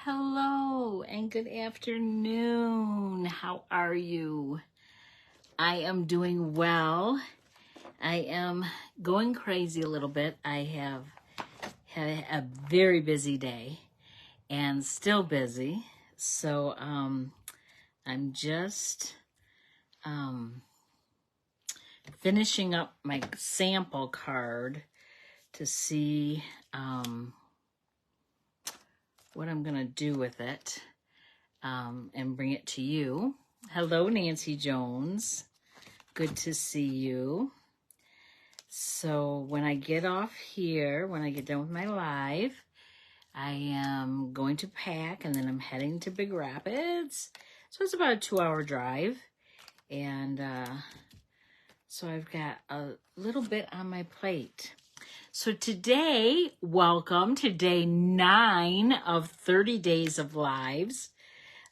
Hello and good afternoon. How are you? I am doing well. I am going crazy a little bit. I have had a very busy day and still busy. So I'm just finishing up my sample card to see what I'm going to do with it and bring it to you. Hello, Nancy Jones. Good to see you. So when I get off here, when I get done with my live, I am going to pack and then I'm heading to Big Rapids. So it's about a 2-hour drive. And so I've got a little bit on my plate. So today, welcome to day 9 of 30 days of lives,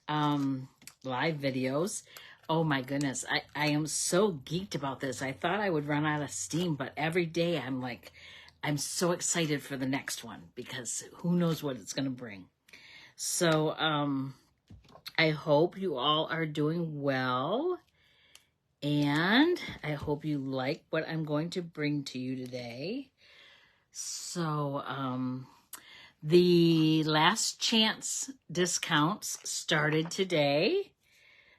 live videos. Oh my goodness, I am so geeked about this. I thought I would run out of steam, but every day I'm so excited for the next one because who knows what it's going to bring. So I hope you all are doing well. And I hope you like what I'm going to bring to you today. So, the last chance discounts started today.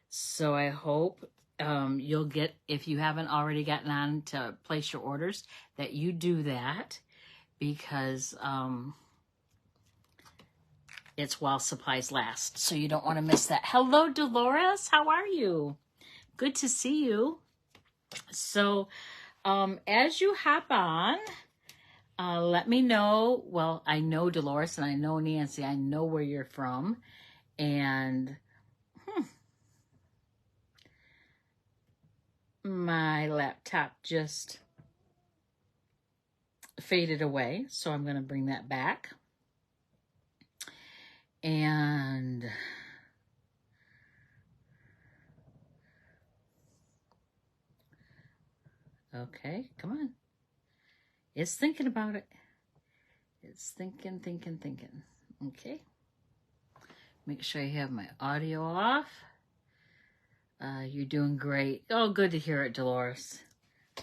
So I hope you'll get, if you haven't already gotten on to place your orders, that you do that because it's while supplies last. So you don't want to miss that. Hello, Dolores. How are you? Good to see you. So as you hop on, let me know. Well, I know Dolores and I know Nancy. I know where you're from. And my laptop just faded away. So I'm going to bring that back. And okay, come on. It's thinking about it. It's thinking. Okay. Make sure you have my audio off. You're doing great. Oh, good to hear it, Dolores.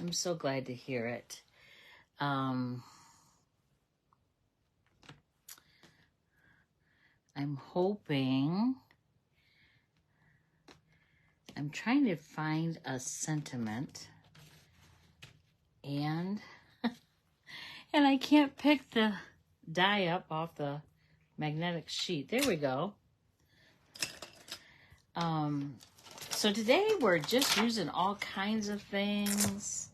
I'm so glad to hear it. I'm hoping... I'm trying to find a sentiment. And I can't pick the die up off the magnetic sheet. There we go. So today we're just using all kinds of things.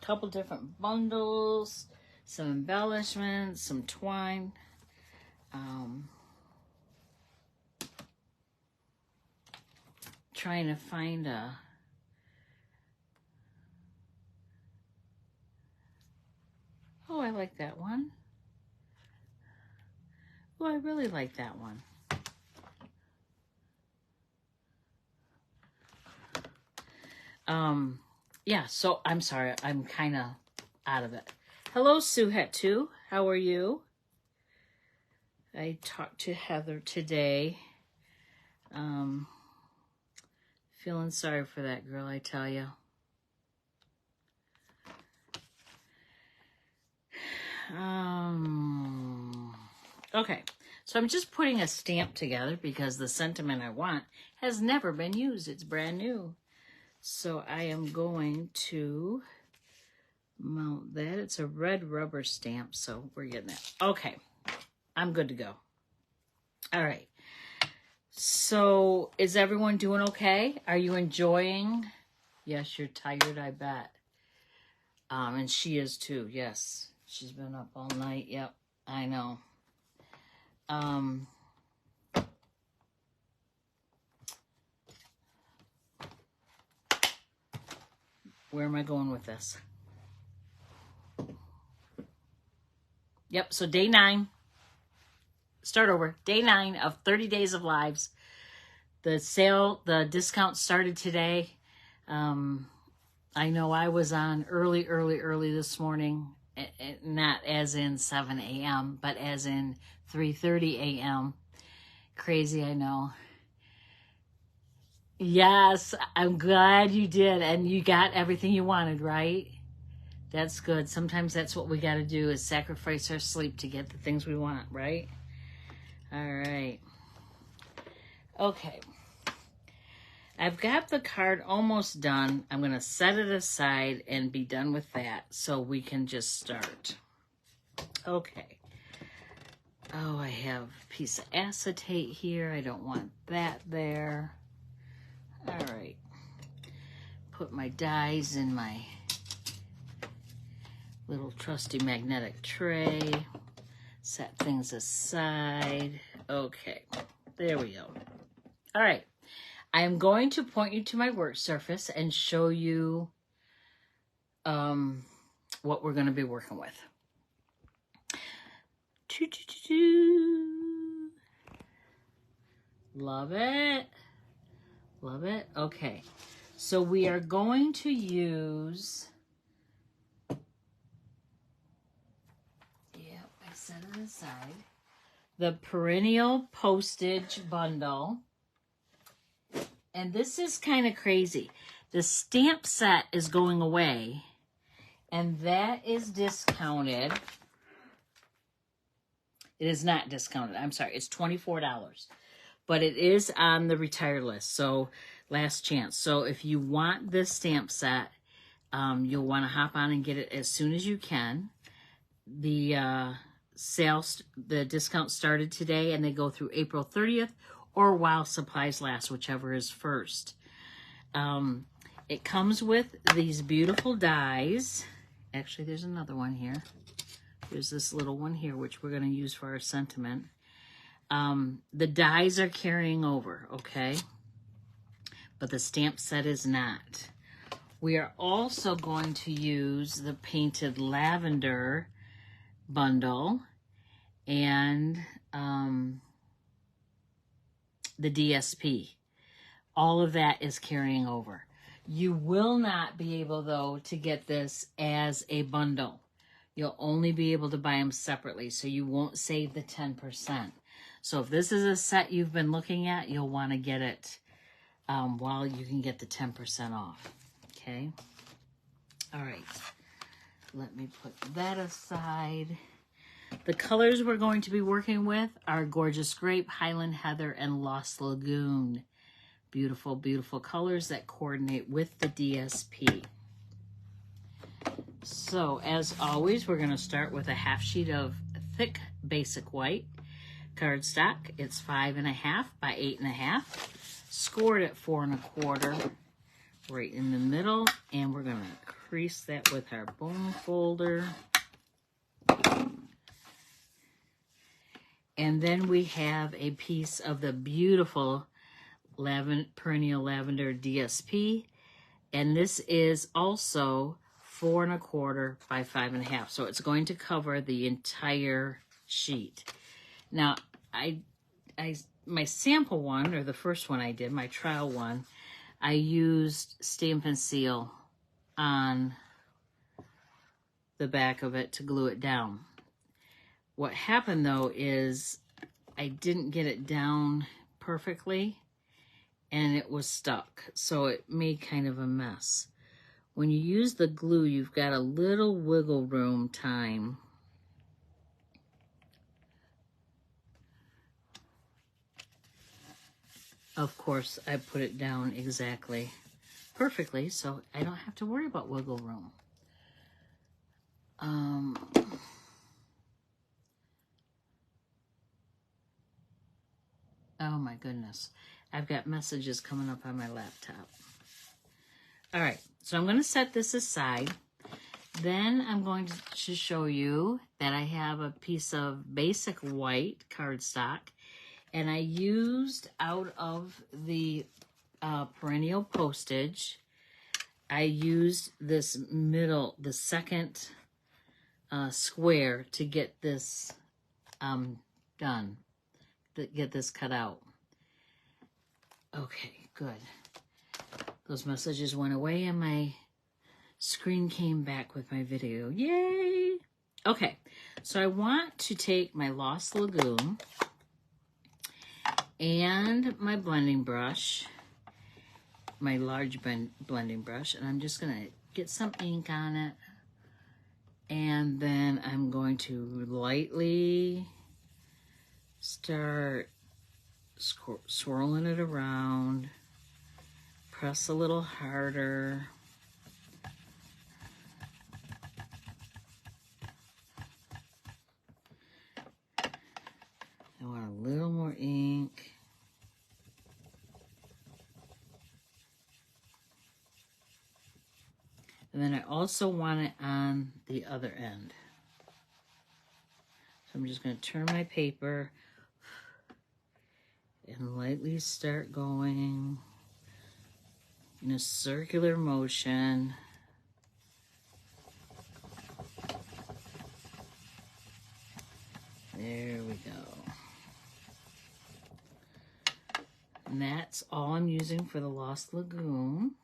Couple different bundles, some embellishments, some twine. Trying to find a... Oh, I like that one. Oh, I really like that one. Yeah, so I'm sorry. I'm kind of out of it. Hello, Suhetu. How are you? I talked to Heather today. Feeling sorry for that girl, I tell you. Okay, so I'm just putting a stamp together because the sentiment I want has never been used. It's brand new. So I am going to mount that. It's a red rubber stamp, so we're getting that. Okay, I'm good to go. All right. So is everyone doing okay? Are you enjoying? Yes, you're tired, I bet. And she is too, yes. She's been up all night. Yep, I know. Where am I going with this? Yep, so day 9. Start over. Day 9 of 30 days of lives. The sale, the discount started today. I know I was on early this morning not as in 7 a.m., but as in 3:30 a.m. Crazy, I know. Yes, I'm glad you did, and you got everything you wanted, right? That's good. Sometimes that's what we got to do, is sacrifice our sleep to get the things we want, right? All right. Okay. I've got the card almost done. I'm going to set it aside and be done with that so we can just start. Okay. Oh, I have a piece of acetate here. I don't want that there. All right. Put my dies in my little trusty magnetic tray. Set things aside. Okay. There we go. All right. I am going to point you to my work surface and show you what we're going to be working with. Love it. Love it. Okay. So we are going to use, I set it aside, the Perennial Postage Bundle. And this is kind of crazy. The stamp set is going away, and that is discounted. It is not discounted. I'm sorry. It's $24. But it is on the retire list. So last chance. So if you want this stamp set, you'll want to hop on and get it as soon as you can. The the discount started today, and they go through April 30th or while supplies last, whichever is first. It comes with these beautiful dies. Actually, there's another one here. There's this little one here, which we're going to use for our sentiment. The dies are carrying over, okay? But the stamp set is not. We are also going to use the Painted Lavender bundle and the DSP. All of that is carrying over. You will not be able, though, to get this as a bundle. You'll only be able to buy them separately, so you won't save the 10%. So if this is a set you've been looking at, you'll want to get it while you can get the 10% off. Okay? All right. Let me put that aside. The colors we're going to be working with are Gorgeous Grape, Highland Heather, and Lost Lagoon. Beautiful, beautiful colors that coordinate with the DSP. So, as always, we're going to start with a half sheet of thick basic white cardstock. It's 5.5 by 8.5, scored at 4 1/4, right in the middle, and we're going to crease that with our bone folder. And then we have a piece of the beautiful Perennial Lavender DSP, and this is also 4 1/4 by 5.5, so it's going to cover the entire sheet. Now, my sample one, or the first one I did, my trial one, I used Stamp and Seal on the back of it to glue it down. What happened, though, is I didn't get it down perfectly, and it was stuck, so it made kind of a mess. When you use the glue, you've got a little wiggle room time. Of course, I put it down exactly perfectly, so I don't have to worry about wiggle room. Oh my goodness. I've got messages coming up on my laptop. All right, so I'm going to set this aside. Then I'm going to show you that I have a piece of basic white cardstock, and I used out of the Perennial Postage, I used this middle, the second square to get this done, to get this cut out. Okay, good. Those messages went away and my screen came back with my video. Yay! Okay, so I want to take my Lost Lagoon and my blending brush, my large blending brush, and I'm just going to get some ink on it. And then I'm going to lightly start swirling it around, press a little harder. I want a little more ink. And then I also want it on the other end. So I'm just going to turn my paper and lightly start going in a circular motion. There we go. And that's all I'm using for the Lost Lagoon.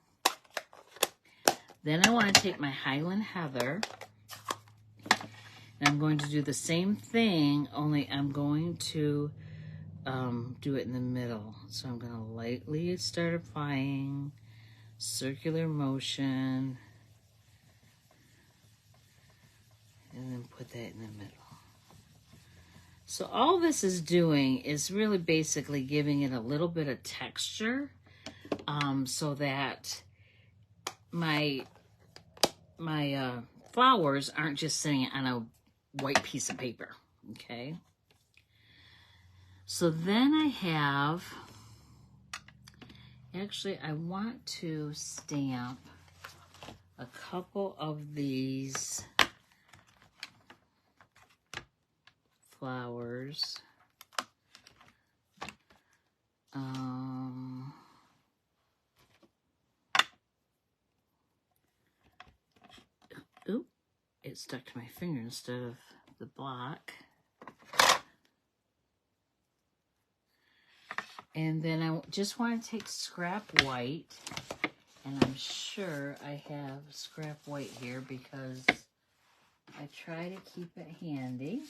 Then I want to take my Highland Heather, and I'm going to do the same thing, only I'm going to do it in the middle. So I'm going to lightly start applying circular motion, and then put that in the middle. So all this is doing is really basically giving it a little bit of texture, so that my flowers aren't just sitting on a white piece of paper, okay? So then I have, actually I want to stamp a couple of these flowers. Oop, it stuck to my finger instead of the block. And then I just want to take scrap white, and I'm sure I have scrap white here because I try to keep it handy.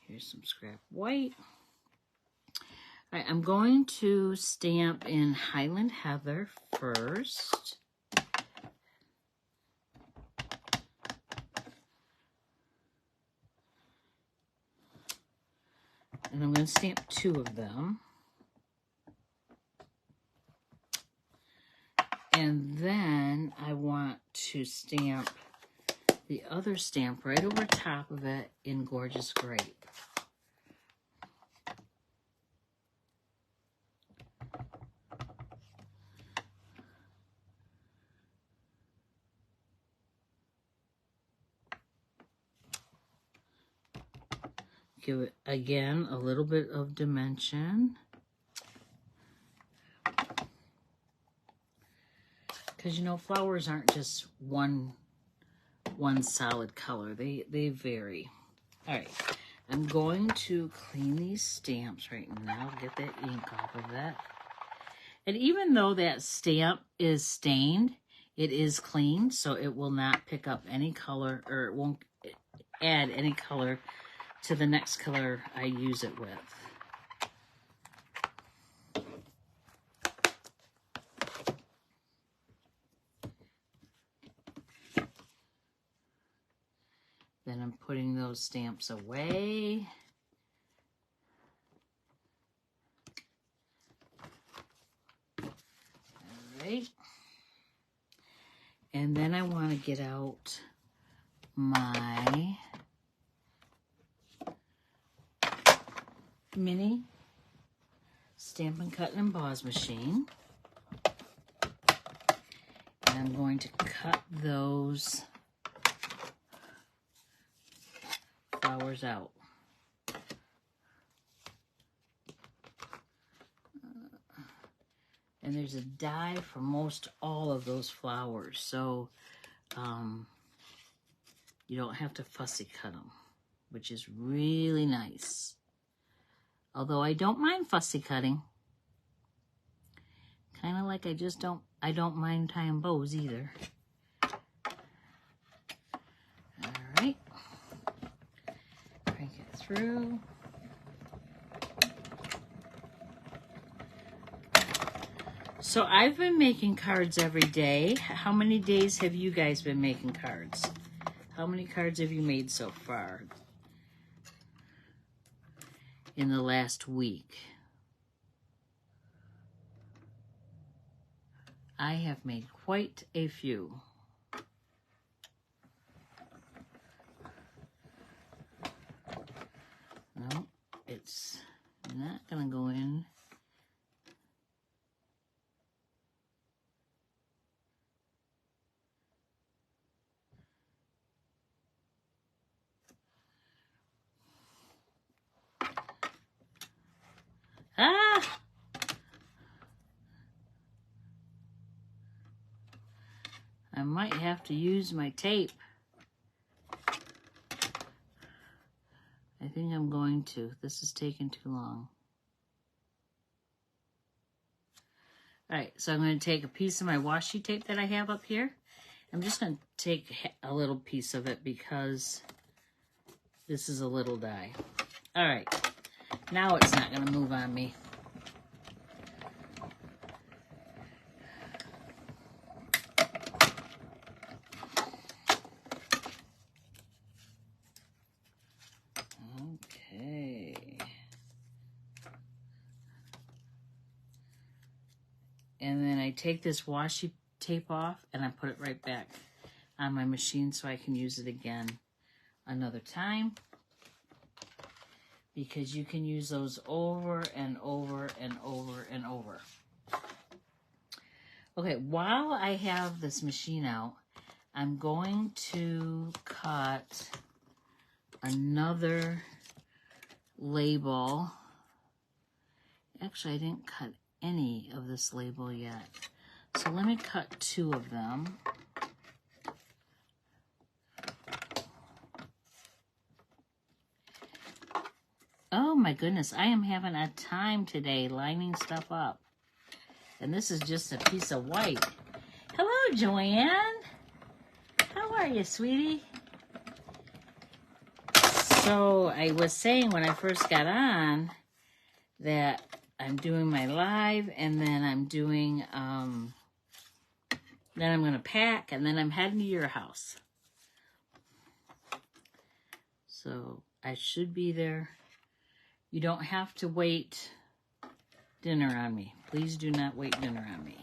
Here's some scrap white. All right, I'm going to stamp in Highland Heather first. And I'm going to stamp 2 of them. And then I want to stamp the other stamp right over top of it in Gorgeous Grape. Give it, again, a little bit of dimension. Because, you know, flowers aren't just one solid color. They vary. All right. I'm going to clean these stamps right now. Get that ink off of that. And even though that stamp is stained, it is clean, so it will not pick up any color, or it won't add any color to the next color I use it with. Then I'm putting those stamps away. All right. And then I want to get out my mini Stampin' Cut and Emboss machine. And I'm going to cut those flowers out. And there's a die for most all of those flowers, so you don't have to fussy cut them, which is really nice. Although I don't mind fussy cutting. Kind of like I just don't I don't mind tying bows either. All right. Crank it through. So I've been making cards every day. How many days have you guys been making cards? How many cards have you made so far in the last week? I have made quite a few. No, it's not gonna go in. Ah! I might have to use my tape. I think I'm going to. This is taking too long. All right, so I'm going to take a piece of my washi tape that I have up here. I'm just going to take a little piece of it because this is a little die. All right, now it's not going to move on me. Okay. And then I take this washi tape off and I put it right back on my machine so I can use it again another time. Because you can use those over and over and over and over. Okay, while I have this machine out, I'm going to cut another label. Actually, I didn't cut any of this label yet. So let me cut 2 of them. Oh my goodness, I am having a time today lining stuff up. And this is just a piece of white. Hello, Joanne. How are you, sweetie? So I was saying when I first got on that I'm doing my live and then I'm doing, then I'm going to pack and then I'm heading to your house. So I should be there. You don't have to wait dinner on me. Please do not wait dinner on me.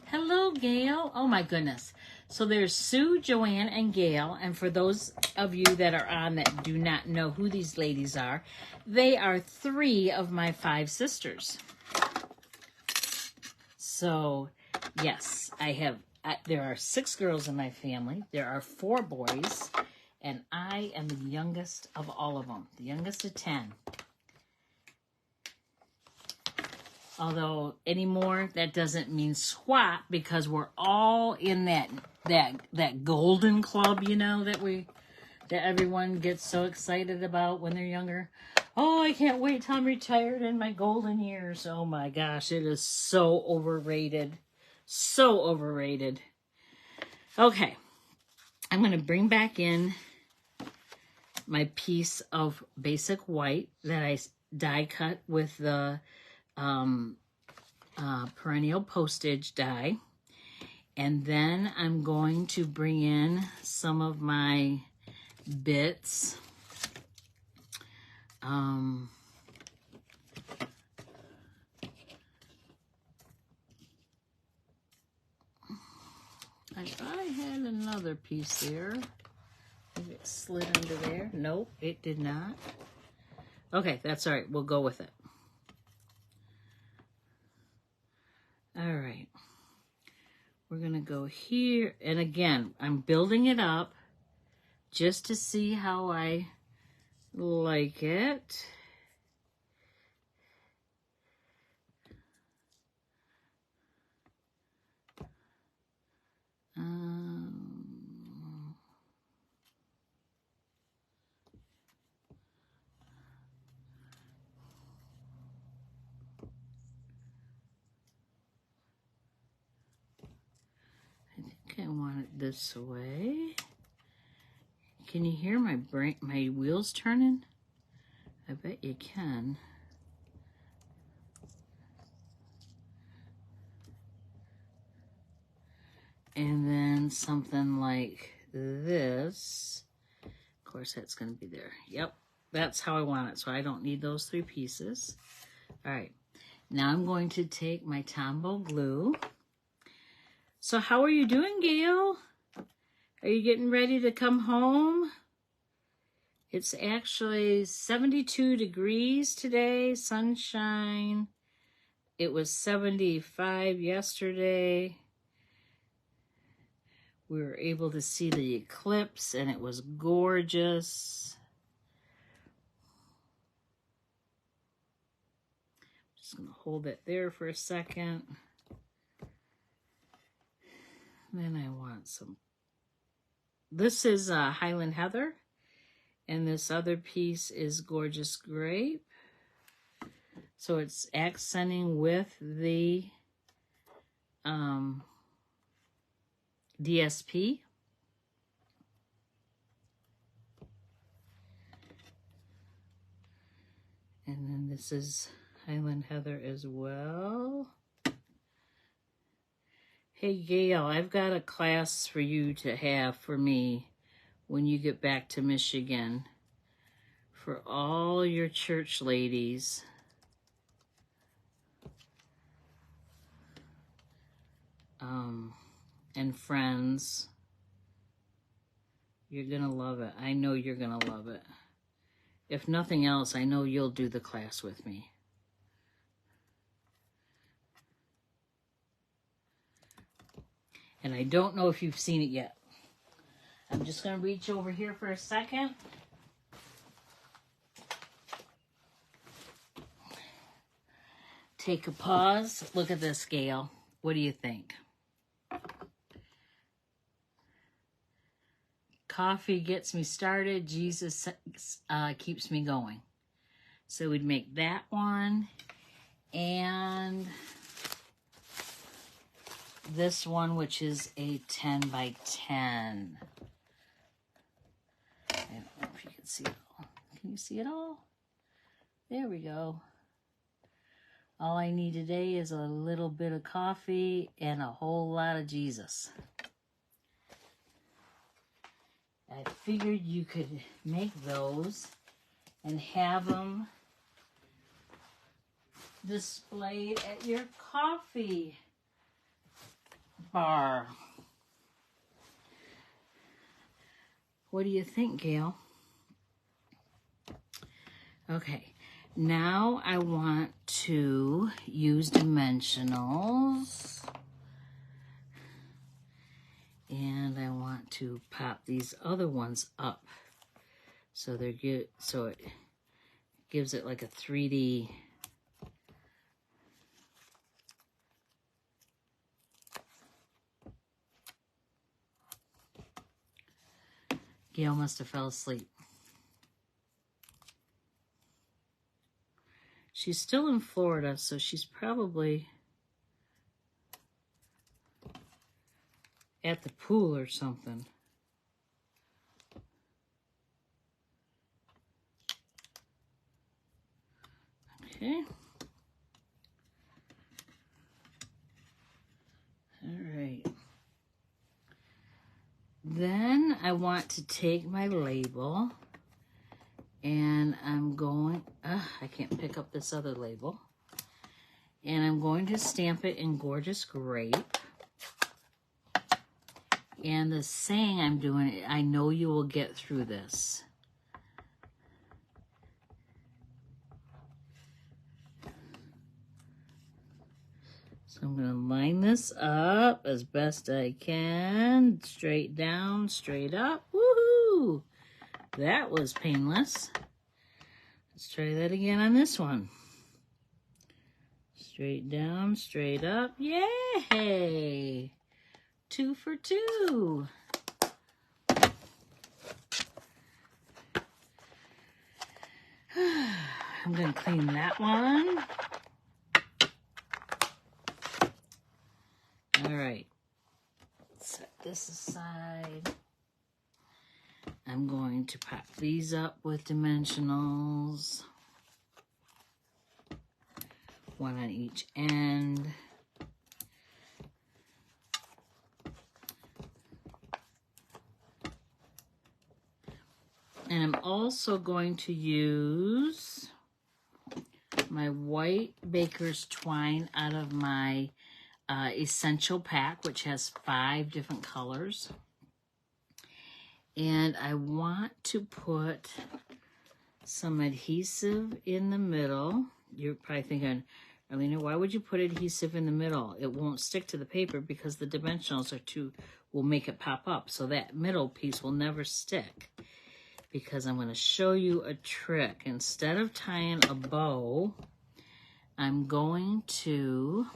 Hello, Gail. Oh, my goodness. So there's Sue, Joanne, and Gail. And for those of you that are on that do not know who these ladies are, they are 3 of my 5 sisters. So, yes, there are 6 girls in my family. There are 4 boys. And I am the youngest of all of them, the youngest of 10. Although anymore, that doesn't mean squat because we're all in that golden club, you know, that everyone gets so excited about when they're younger. Oh, I can't wait till I'm retired in my golden years. Oh my gosh, it is so overrated. So overrated. Okay, I'm going to bring back in my piece of basic white that I die cut with the perennial postage die. And then I'm going to bring in some of my bits. I thought I had another piece there. Maybe it slid under there. Nope, it did not. Okay, that's all right. We'll go with it. All right. We're going to go here. And again, I'm building it up just to see how I like it. want it this way. Can you hear my wheels turning? I bet you can. And then something like this. Of course, that's going to be there. Yep, that's how I want it. So I don't need those 3 pieces. All right, now I'm going to take my Tombow glue. So how are you doing, Gail? Are you getting ready to come home? It's actually 72 degrees today, sunshine. It was 75 yesterday. We were able to see the eclipse and it was gorgeous. Just gonna hold it there for a second. Then I want some, this is Highland Heather, and this other piece is Gorgeous Grape. So it's accenting with the DSP. And then this is Highland Heather as well. Hey Gail, I've got a class for you to have for me when you get back to Michigan for all your church ladies. And friends. You're gonna love it. I know you're gonna love it. If nothing else, I know you'll do the class with me. And I don't know if you've seen it yet. I'm just going to reach over here for a second. Take a pause. Look at this, Gail. What do you think? Coffee gets me started. Jesus keeps me going. So we'd make that one. And this one, which is a 10 by 10. I don't know if you can see it all. Can you see it all? There we go. All I need today is a little bit of coffee and a whole lot of Jesus. I figured you could make those and have them displayed at your coffee bar. What do you think, Gail? Okay, now I want to use dimensionals. And I want to pop these other ones up. So they're good, so it gives it like a 3D. Gail must have fell asleep. She's still in Florida, so she's probably at the pool or something. Okay. All right. Then I want to take my label and I'm going, I can't pick up this other label. And I'm going to stamp it in Gorgeous Grape. And the saying I'm doing, I know you will get through this. So I'm going to line this up as best I can. Straight down, straight up. Woohoo! That was painless. Let's try that again on this one. Straight down, straight up. Yay! 2 for 2. I'm going to clean that one. All right. Set this this aside. I'm going to pop these up with dimensionals. One on each end. And I'm also going to use my white baker's twine out of my essential pack, which has 5 different colors. And I want to put some adhesive in the middle. You're probably thinking, Arlena, why would you put adhesive in the middle? It won't stick to the paper because the dimensionals will make it pop up. So that middle piece will never stick. Because I'm going to show you a trick. Instead of tying a bow, I'm going to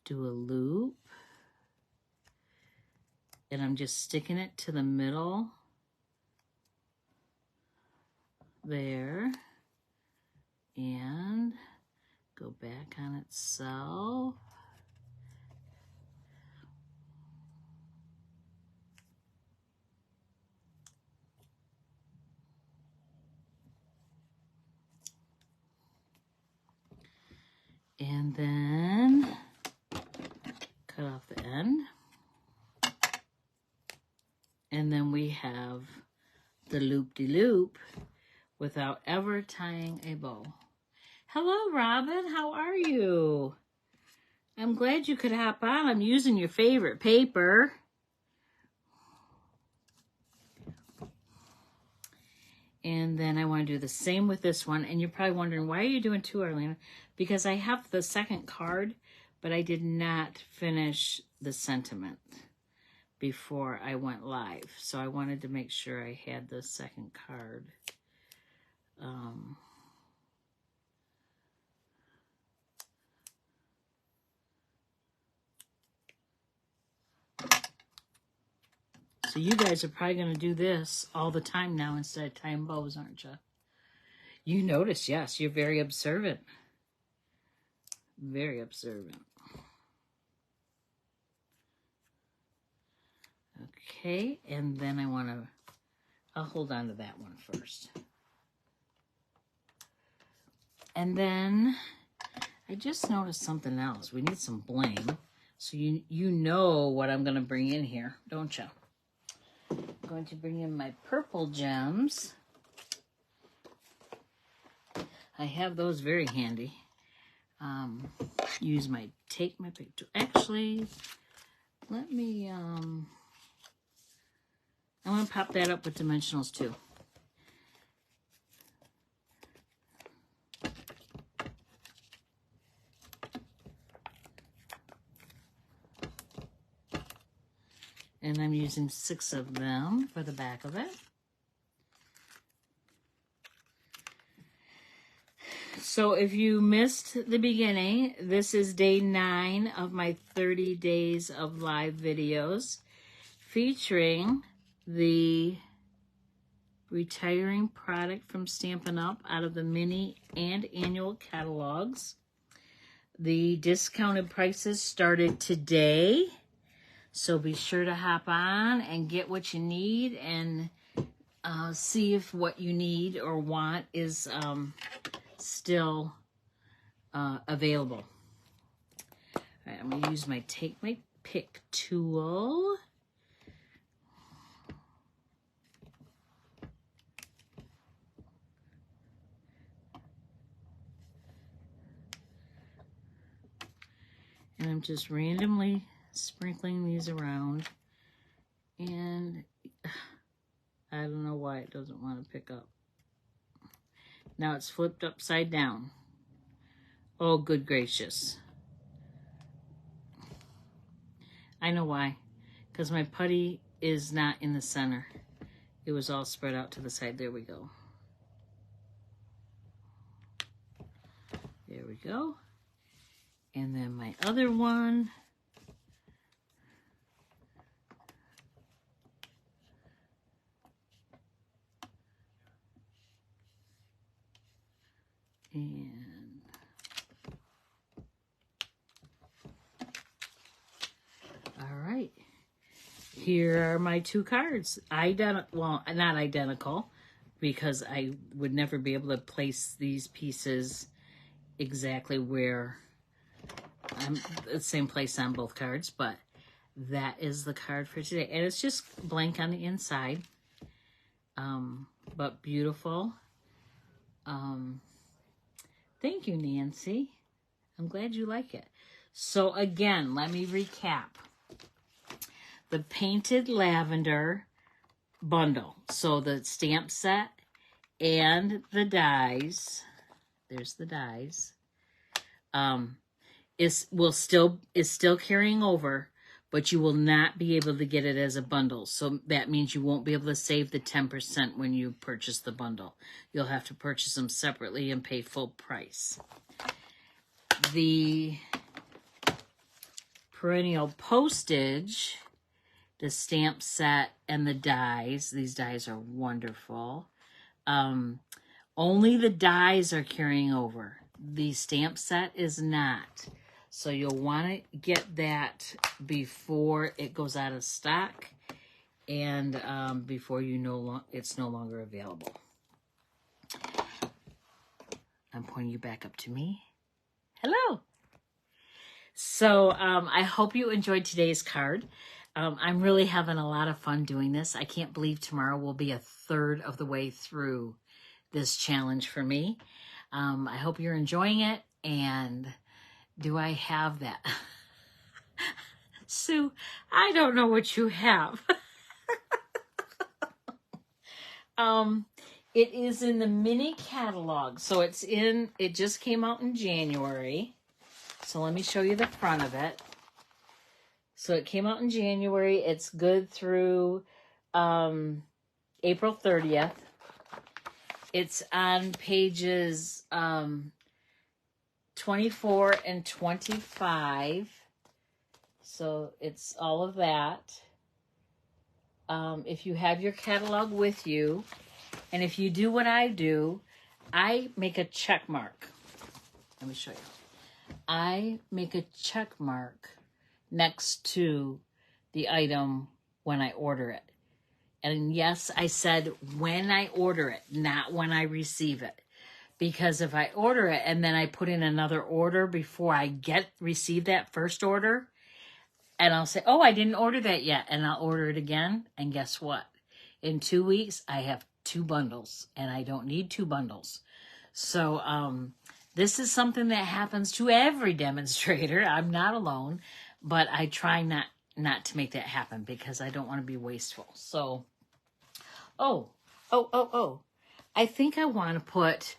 do a loop, and I'm just sticking it to the middle there, and go back on itself. And then cut off the end. And then we have the loop-de-loop without ever tying a bow. Hello, Robin. How are you? I'm glad you could hop on. I'm using your favorite paper. And then I want to do the same with this one. And you're probably wondering, why are you doing 2, Arlena? Because I have the second card, but I did not finish the sentiment before I went live. So I wanted to make sure I had the second card. So you guys are probably going to do this all the time now instead of tying bows, aren't you? You notice, yes, you're very observant. Very observant. Okay, and then I'll hold on to that one first. And then I just noticed something else. We need some bling. So you know what I'm going to bring in here, don't you? I'm going to bring in my purple gems. I have those very handy. Use my take my pick tool. Actually, let me I'm going to pop that up with dimensionals too. And I'm using 6 of them for the back of it. So if you missed the beginning, this is day 9 of my 30 days of live videos featuring the retiring product from Stampin' Up! Out of the mini and annual catalogs. The discounted prices started today. So be sure to hop on and get what you need and see if what you need or want is still available. All right, I'm going to use my Take My Pick tool. And I'm just randomly sprinkling these around. And I don't know why it doesn't want to pick up. Now it's flipped upside down. Oh, good gracious. I know why. Because my putty is not in the center. It was all spread out to the side. There we go. There we go. And then my other one. And here are my two cards. Well, not identical, because I would never be able to place these pieces exactly where I'm the same place on both cards, but that is the card for today. And it's just blank on the inside, but beautiful. Thank you, Nancy. I'm glad you like it. So again, let me recap. The Painted Lavender bundle. So the stamp set and the dies, there's the dies, is still carrying over, but you will not be able to get it as a bundle. So that means you won't be able to save the 10% when you purchase the bundle. You'll have to purchase them separately and pay full price. The perennial postage, the stamp set, and the dies. These dies are wonderful. Only the dies are carrying over. The stamp set is not. So you'll want to get that before it goes out of stock and before it's no longer available. I'm pointing you back up to me. Hello. So I hope you enjoyed today's card. I'm really having a lot of fun doing this. I can't believe tomorrow will be a third of the way through this challenge for me. I hope you're enjoying it. And do I have that? Sue, I don't know what you have. It is in the mini catalog. So it just came out in January. So let me show you the front of it. So it came out in January. It's good through April 30th. It's on pages 24 and 25. So it's all of that. If you have your catalog with you, and if you do what I do, I make a check mark. Let me show you. I make a check mark next to the item when I order it. And yes, I said when I order it, not when I receive it. Because if I order it and then I put in another order before I receive that first order, and I'll say, oh, I didn't order that yet, and I'll order it again, and guess what? In 2 weeks, I have 2 bundles, and I don't need 2 bundles. So this is something that happens to every demonstrator. I'm not alone, but I try not to make that happen because I don't want to be wasteful. So, oh. I think I want to put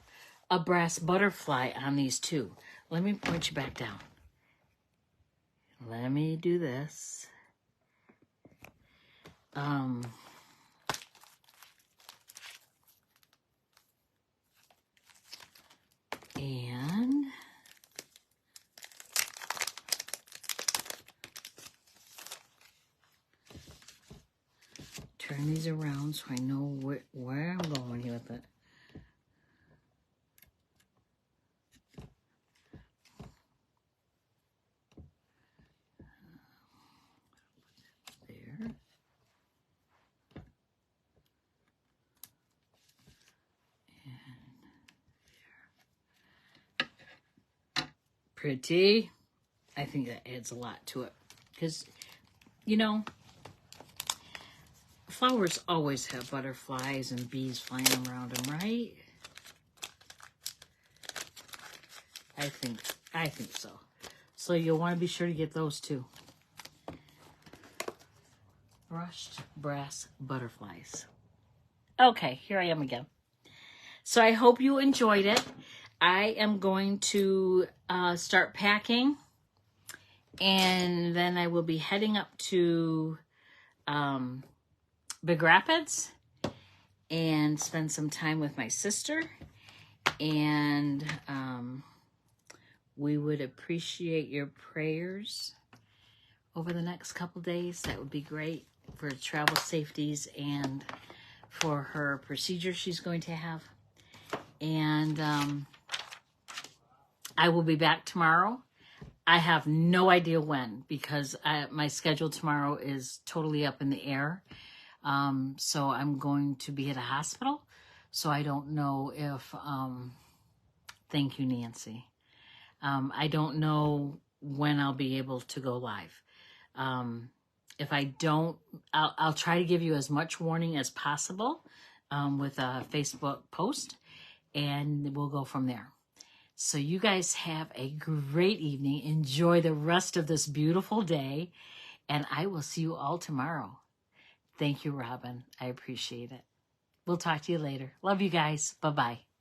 a brass butterfly on these too. Let me point you back down. Let me do this. And turn these around so I know where I'm going here with it. There. Pretty. I think that adds a lot to it. Because, you know, flowers always have butterflies and bees flying around them, right? I think so. So you'll want to be sure to get those too. Brushed brass butterflies. Okay, here I am again. So I hope you enjoyed it. I am going to start packing, and then I will be heading up to Big Rapids and spend some time with my sister, and we would appreciate your prayers over the next couple days. That would be great for travel safeties and for her procedure she's going to have. And I will be back tomorrow. I have no idea when, because my schedule tomorrow is totally up in the air. So I'm going to be at a hospital. So I don't know if, thank you, Nancy. I don't know when I'll be able to go live. If I don't, I'll try to give you as much warning as possible with a Facebook post, and we'll go from there. So you guys have a great evening. Enjoy the rest of this beautiful day, and I will see you all tomorrow. Thank you, Robin. I appreciate it. We'll talk to you later. Love you guys. Bye-bye.